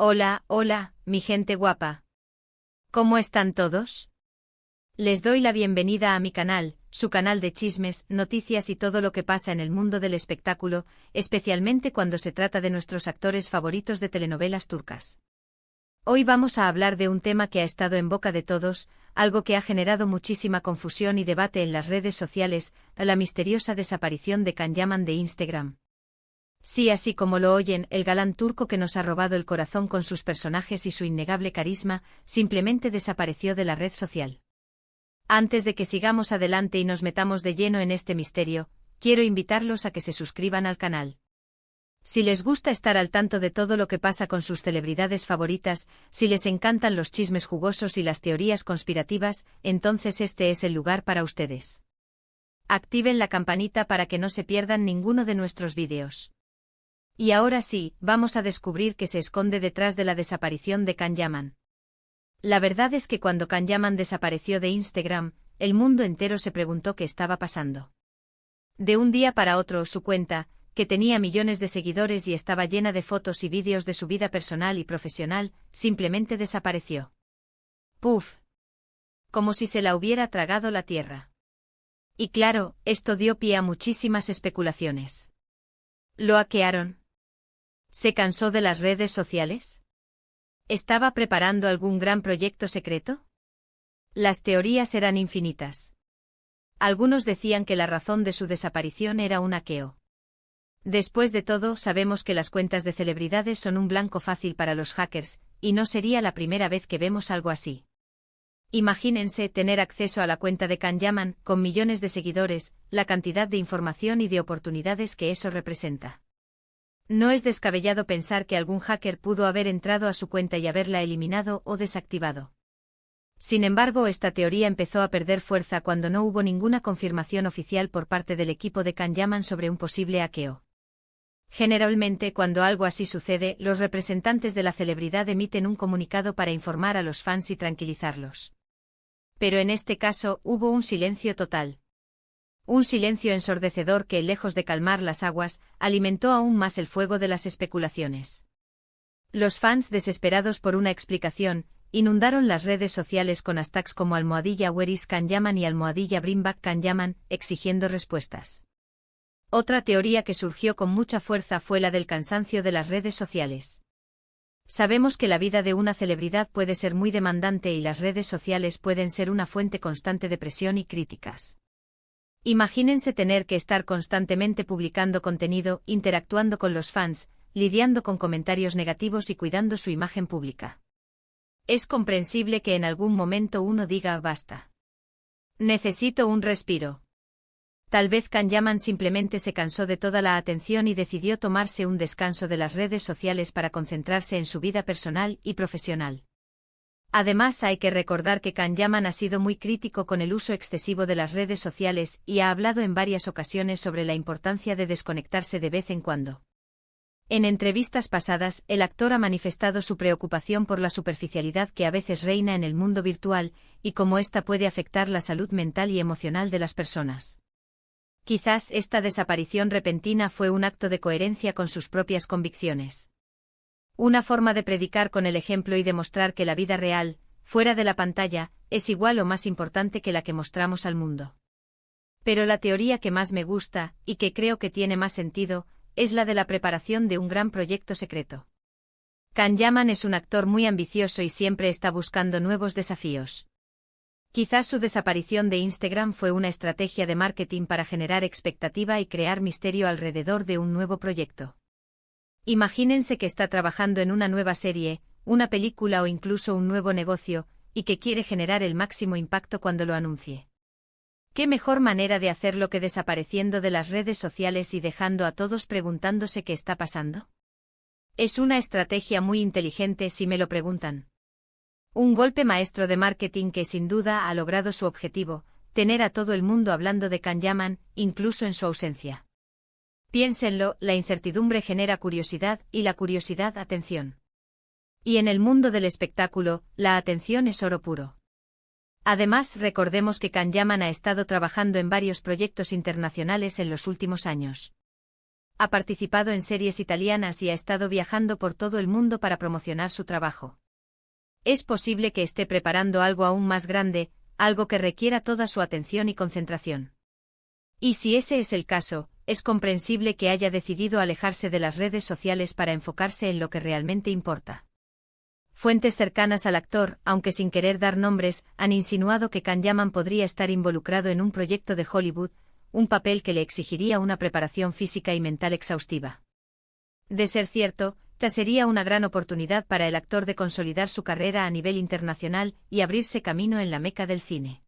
Hola, hola, mi gente guapa. ¿Cómo están todos? Les doy la bienvenida a mi canal, su canal de chismes, noticias y todo lo que pasa en el mundo del espectáculo, especialmente cuando se trata de nuestros actores favoritos de telenovelas turcas. Hoy vamos a hablar de un tema que ha estado en boca de todos, algo que ha generado muchísima confusión y debate en las redes sociales, la misteriosa desaparición de Can Yaman de Instagram. Sí, así como lo oyen, el galán turco que nos ha robado el corazón con sus personajes y su innegable carisma, simplemente desapareció de la red social. Antes de que sigamos adelante y nos metamos de lleno en este misterio, quiero invitarlos a que se suscriban al canal. Si les gusta estar al tanto de todo lo que pasa con sus celebridades favoritas, si les encantan los chismes jugosos y las teorías conspirativas, entonces este es el lugar para ustedes. Activen la campanita para que no se pierdan ninguno de nuestros vídeos. Y ahora sí, vamos a descubrir qué se esconde detrás de la desaparición de Can Yaman. La verdad es que cuando Can Yaman desapareció de Instagram, el mundo entero se preguntó qué estaba pasando. De un día para otro, su cuenta, que tenía millones de seguidores y estaba llena de fotos y vídeos de su vida personal y profesional, simplemente desapareció. ¡Puf! Como si se la hubiera tragado la tierra. Y claro, esto dio pie a muchísimas especulaciones. ¿Lo hackearon? ¿Se cansó de las redes sociales? ¿Estaba preparando algún gran proyecto secreto? Las teorías eran infinitas. Algunos decían que la razón de su desaparición era un hackeo. Después de todo, sabemos que las cuentas de celebridades son un blanco fácil para los hackers, y no sería la primera vez que vemos algo así. Imagínense tener acceso a la cuenta de Can Yaman, con millones de seguidores, la cantidad de información y de oportunidades que eso representa. No es descabellado pensar que algún hacker pudo haber entrado a su cuenta y haberla eliminado o desactivado. Sin embargo, esta teoría empezó a perder fuerza cuando no hubo ninguna confirmación oficial por parte del equipo de Can Yaman sobre un posible hackeo. Generalmente, cuando algo así sucede, los representantes de la celebridad emiten un comunicado para informar a los fans y tranquilizarlos. Pero en este caso, hubo un silencio total. Un silencio ensordecedor que, lejos de calmar las aguas, alimentó aún más el fuego de las especulaciones. Los fans, desesperados por una explicación, inundaron las redes sociales con hashtags como #Where is Can Yaman y #Bring Back Can Yaman, exigiendo respuestas. Otra teoría que surgió con mucha fuerza fue la del cansancio de las redes sociales. Sabemos que la vida de una celebridad puede ser muy demandante y las redes sociales pueden ser una fuente constante de presión y críticas. Imagínense tener que estar constantemente publicando contenido, interactuando con los fans, lidiando con comentarios negativos y cuidando su imagen pública. Es comprensible que en algún momento uno diga basta. Necesito un respiro. Tal vez Can Yaman simplemente se cansó de toda la atención y decidió tomarse un descanso de las redes sociales para concentrarse en su vida personal y profesional. Además, hay que recordar que Can Yaman ha sido muy crítico con el uso excesivo de las redes sociales y ha hablado en varias ocasiones sobre la importancia de desconectarse de vez en cuando. En entrevistas pasadas, el actor ha manifestado su preocupación por la superficialidad que a veces reina en el mundo virtual y cómo ésta puede afectar la salud mental y emocional de las personas. Quizás esta desaparición repentina fue un acto de coherencia con sus propias convicciones. Una forma de predicar con el ejemplo y demostrar que la vida real, fuera de la pantalla, es igual o más importante que la que mostramos al mundo. Pero la teoría que más me gusta, y que creo que tiene más sentido, es la de la preparación de un gran proyecto secreto. Can Yaman es un actor muy ambicioso y siempre está buscando nuevos desafíos. Quizás su desaparición de Instagram fue una estrategia de marketing para generar expectativa y crear misterio alrededor de un nuevo proyecto. Imagínense que está trabajando en una nueva serie, una película o incluso un nuevo negocio, y que quiere generar el máximo impacto cuando lo anuncie. ¿Qué mejor manera de hacerlo que desapareciendo de las redes sociales y dejando a todos preguntándose qué está pasando? Es una estrategia muy inteligente si me lo preguntan. Un golpe maestro de marketing que sin duda ha logrado su objetivo, tener a todo el mundo hablando de Can Yaman, incluso en su ausencia. Piénsenlo, la incertidumbre genera curiosidad y la curiosidad atención. Y en el mundo del espectáculo, la atención es oro puro. Además, recordemos que Can Yaman ha estado trabajando en varios proyectos internacionales en los últimos años. Ha participado en series italianas y ha estado viajando por todo el mundo para promocionar su trabajo. Es posible que esté preparando algo aún más grande, algo que requiera toda su atención y concentración. Y si ese es el caso, es comprensible que haya decidido alejarse de las redes sociales para enfocarse en lo que realmente importa. Fuentes cercanas al actor, aunque sin querer dar nombres, han insinuado que Kanyaman podría estar involucrado en un proyecto de Hollywood, un papel que le exigiría una preparación física y mental exhaustiva. De ser cierto, esta sería una gran oportunidad para el actor de consolidar su carrera a nivel internacional y abrirse camino en la meca del cine.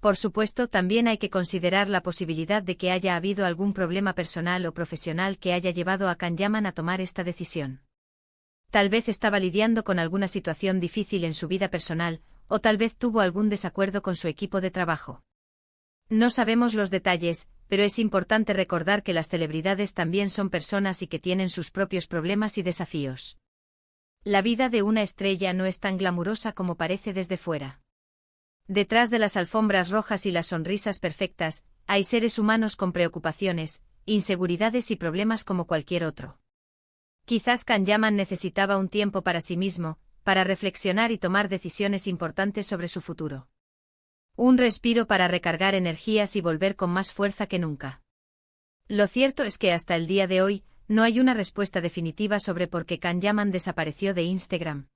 Por supuesto, también hay que considerar la posibilidad de que haya habido algún problema personal o profesional que haya llevado a Kanyaman a tomar esta decisión. Tal vez estaba lidiando con alguna situación difícil en su vida personal, o tal vez tuvo algún desacuerdo con su equipo de trabajo. No sabemos los detalles, pero es importante recordar que las celebridades también son personas y que tienen sus propios problemas y desafíos. La vida de una estrella no es tan glamurosa como parece desde fuera. Detrás de las alfombras rojas y las sonrisas perfectas, hay seres humanos con preocupaciones, inseguridades y problemas como cualquier otro. Quizás Kanyaman necesitaba un tiempo para sí mismo, para reflexionar y tomar decisiones importantes sobre su futuro. Un respiro para recargar energías y volver con más fuerza que nunca. Lo cierto es que hasta el día de hoy, no hay una respuesta definitiva sobre por qué Kanyaman desapareció de Instagram.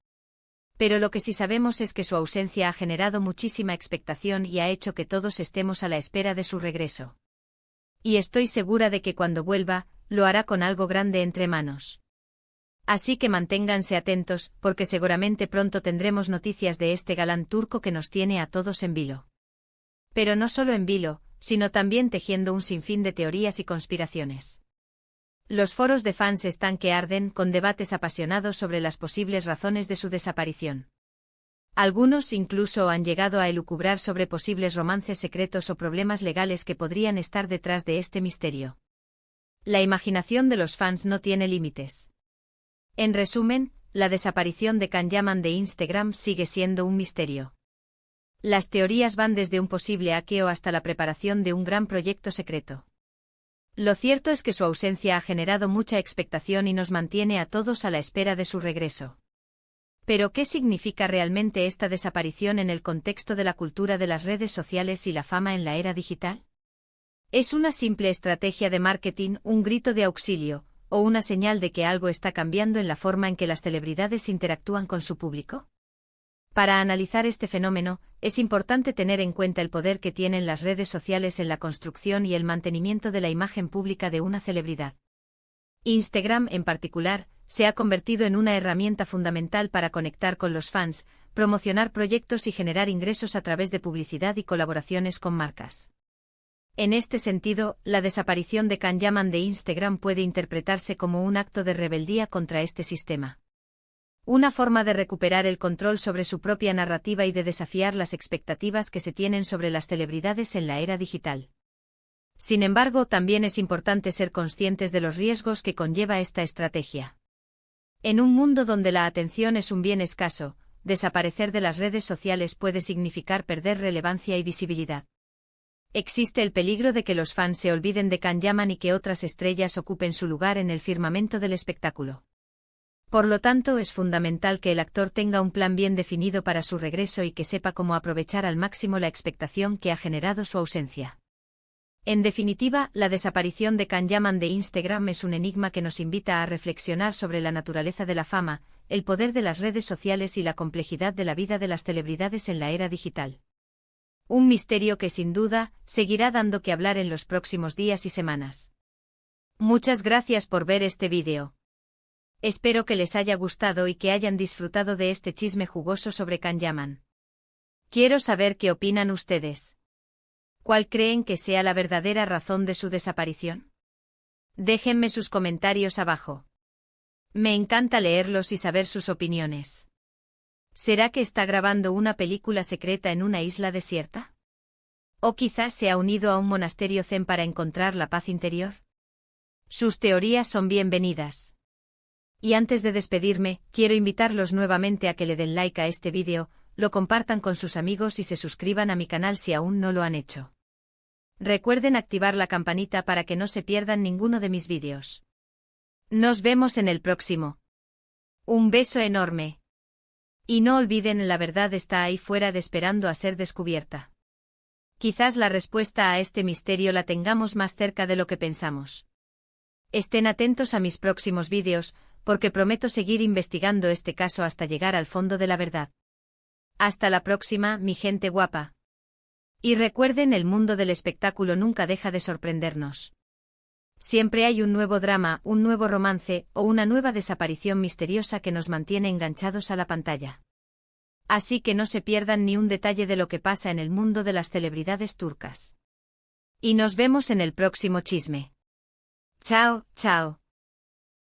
Pero lo que sí sabemos es que su ausencia ha generado muchísima expectación y ha hecho que todos estemos a la espera de su regreso. Y estoy segura de que cuando vuelva, lo hará con algo grande entre manos. Así que manténganse atentos, porque seguramente pronto tendremos noticias de este galán turco que nos tiene a todos en vilo. Pero no solo en vilo, sino también tejiendo un sinfín de teorías y conspiraciones. Los foros de fans están que arden con debates apasionados sobre las posibles razones de su desaparición. Algunos incluso han llegado a elucubrar sobre posibles romances secretos o problemas legales que podrían estar detrás de este misterio. La imaginación de los fans no tiene límites. En resumen, la desaparición de Kanyaman de Instagram sigue siendo un misterio. Las teorías van desde un posible hackeo hasta la preparación de un gran proyecto secreto. Lo cierto es que su ausencia ha generado mucha expectación y nos mantiene a todos a la espera de su regreso. Pero ¿qué significa realmente esta desaparición en el contexto de la cultura de las redes sociales y la fama en la era digital? ¿Es una simple estrategia de marketing, un grito de auxilio, o una señal de que algo está cambiando en la forma en que las celebridades interactúan con su público? Para analizar este fenómeno, es importante tener en cuenta el poder que tienen las redes sociales en la construcción y el mantenimiento de la imagen pública de una celebridad. Instagram, en particular, se ha convertido en una herramienta fundamental para conectar con los fans, promocionar proyectos y generar ingresos a través de publicidad y colaboraciones con marcas. En este sentido, la desaparición de Kanyaman de Instagram puede interpretarse como un acto de rebeldía contra este sistema. Una forma de recuperar el control sobre su propia narrativa y de desafiar las expectativas que se tienen sobre las celebridades en la era digital. Sin embargo, también es importante ser conscientes de los riesgos que conlleva esta estrategia. En un mundo donde la atención es un bien escaso, desaparecer de las redes sociales puede significar perder relevancia y visibilidad. Existe el peligro de que los fans se olviden de Kanyaman y que otras estrellas ocupen su lugar en el firmamento del espectáculo. Por lo tanto, es fundamental que el actor tenga un plan bien definido para su regreso y que sepa cómo aprovechar al máximo la expectación que ha generado su ausencia. En definitiva, la desaparición de Kanyaman de Instagram es un enigma que nos invita a reflexionar sobre la naturaleza de la fama, el poder de las redes sociales y la complejidad de la vida de las celebridades en la era digital. Un misterio que sin duda seguirá dando que hablar en los próximos días y semanas. Muchas gracias por ver este vídeo. Espero que les haya gustado y que hayan disfrutado de este chisme jugoso sobre Kanyaman. Quiero saber qué opinan ustedes. ¿Cuál creen que sea la verdadera razón de su desaparición? Déjenme sus comentarios abajo. Me encanta leerlos y saber sus opiniones. ¿Será que está grabando una película secreta en una isla desierta? ¿O quizás se ha unido a un monasterio zen para encontrar la paz interior? Sus teorías son bienvenidas. Y antes de despedirme, quiero invitarlos nuevamente a que le den like a este vídeo, lo compartan con sus amigos y se suscriban a mi canal si aún no lo han hecho. Recuerden activar la campanita para que no se pierdan ninguno de mis vídeos. Nos vemos en el próximo. Un beso enorme. Y no olviden, la verdad está ahí fuera esperando a ser descubierta. Quizás la respuesta a este misterio la tengamos más cerca de lo que pensamos. Estén atentos a mis próximos vídeos, porque prometo seguir investigando este caso hasta llegar al fondo de la verdad. Hasta la próxima, mi gente guapa. Y recuerden, el mundo del espectáculo nunca deja de sorprendernos. Siempre hay un nuevo drama, un nuevo romance o una nueva desaparición misteriosa que nos mantiene enganchados a la pantalla. Así que no se pierdan ni un detalle de lo que pasa en el mundo de las celebridades turcas. Y nos vemos en el próximo chisme. Chao, chao.